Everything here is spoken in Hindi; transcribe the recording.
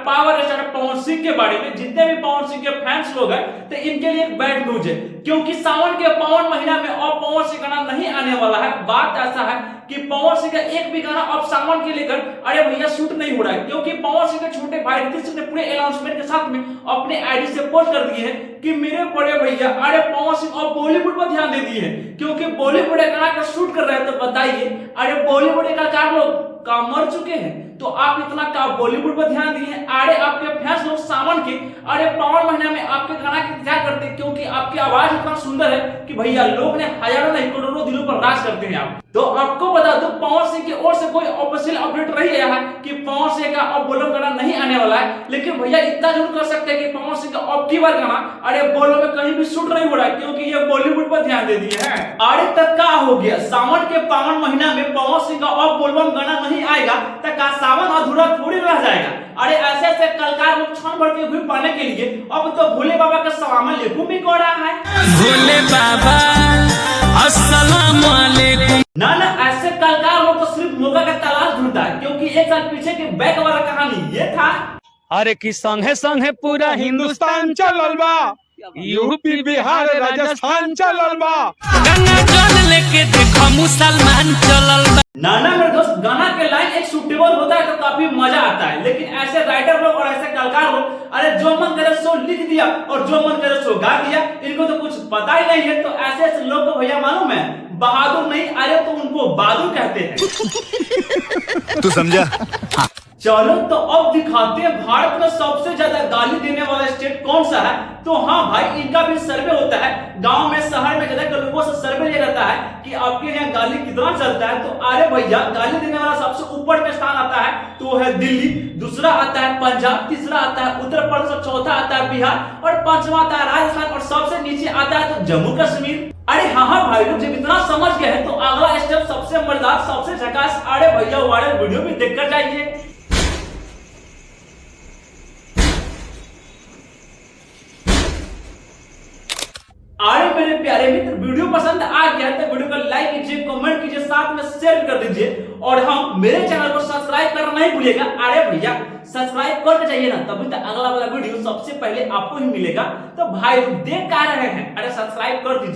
पावर स्टार पवन सिंह के बारे में, जितने भी पवन सिंह के फैंस लोग हैं तो इनके लिए एक बैड न्यूज है, क्योंकि सावन के पावन महीना में अब पवन सिंह गाना नहीं आने वाला है। बात ऐसा है कि पवन सिंह का एक भी गाना अब सावन के लेकर अरे भैया शूट नहीं हो रहा है, क्योंकि पवन सिंह के छोटे भाई ऋतिक सिंह ने पूरे अनाउंसमेंट के साथ में अपने आईडी से पोस्ट कर दिए हैं कि मेरे बड़े भैया अरे पवन सिंह अब बॉलीवुड पर ध्यान दे दिए हैं, क्योंकि बॉलीवुड गाना का शूट कर रहे हैं। तो बताइए अरे बॉलीवुड कलाकार लोग का मर चुके हैं तो आप इतना का बॉलीवुड पर ध्यान दिए हैं। अरे आपके फैंस लोग सावन के अरे पावन महीना में आपके गाना की इंतजार करते हैं, क्योंकि आपकी आवाज इतना सुंदर है कि भैया लोग ने हजारों नहीं करोड़ों दिलों पर राज करते हैं आप। तो आपको बता दो पवन सिंह की ओर से कोई ऑफिशियल अपडेट नहीं आया है कि पवन सिंह का अब बोलो गाना नहीं आने वाला है, लेकिन भैया इतना जरूर कर सकते हैं कि पवन सिंह का अब की बार गाना अरे बोलो में कहीं भी शूट नहीं हो रहा है, क्योंकि ये बॉलीवुड पर ध्यान दे दिए हैं। अरे तक का हो गया सावन के पावन महीना में पवन सिंह का अब बोलबम गाना नहीं आएगा तक का सावन अधूरा थोड़ी रह जाएगा। अरे ऐसे ऐसे कलाकार लोग क्षण भर के घूम पाने के लिए अब तो भोले बाबा का सामान लेखुम भी कर रहा है। भोले बाबा अस्सलाम वालेकुम। ना ऐसे कलाकार लोग तो सिर्फ मौका का तलाश ढूंढता है, क्योंकि एक साल पीछे के बैक वाला कहानी ये था। अरे की संगे संगे पूरा हिंदुस्तान चलल बा, यूपी बिहार राजस्थान चलल बा, गंगा जल लेके देखो मुसलमान चलल बा। नाना मेरे दोस्त गाना के लाइन एक सूटेबल होता है तो काफी मजा आता है, लेकिन ऐसे राइटर लोग और ऐसे कलाकार लोग अरे जो मन करे सो लिख दिया और जो मन करे सो गा दिया, इनको तो कुछ पता ही नहीं है। तो ऐसे ऐसे लोग को भैया मालूम है बहादुर नहीं अरे तो उनको बहादुर कहते हैं। तू समझा? चलो तो अब दिखाते हैं भारत में सबसे ज्यादा गाली देने वाला स्टेट कौन सा है। तो हाँ भाई इनका भी सर्वे होता है, गांव में शहर में ज्यादा लोगों से सर्वे लिया जाता है कि आपके यहाँ गाली कितना चलता है। तो अरे भैया गाली देने वाला सबसे ऊपर का स्थान आता है तो वो है दिल्ली, दूसरा आता है पंजाब, तीसरा आता है उत्तर प्रदेश, चौथा आता है बिहार और पांचवा आता है राजस्थान और सबसे नीचे आता है तो जम्मू कश्मीर। अरे हाँ भाई लोग जब इतना समझ गए हैं तो अगला स्टेप सबसे मजेदार सबसे झकास अरे भैया वायरल वीडियो भी देखकर जाइए। अरे मेरे प्यारे मित्र वीडियो पसंद आ गया तो वीडियो को लाइक कीजिए, कमेंट कीजिए, साथ में शेयर कर दीजिए और हम मेरे चैनल को सब्सक्राइब करना नहीं भूलिएगा। अरे भैया सब्सक्राइब करके जाइए ना, तभी तो अगला वाला वीडियो सबसे पहले आपको ही मिलेगा। तो भाई देख क्या रहे हैं अरे सब्सक्राइब कर दीजिए।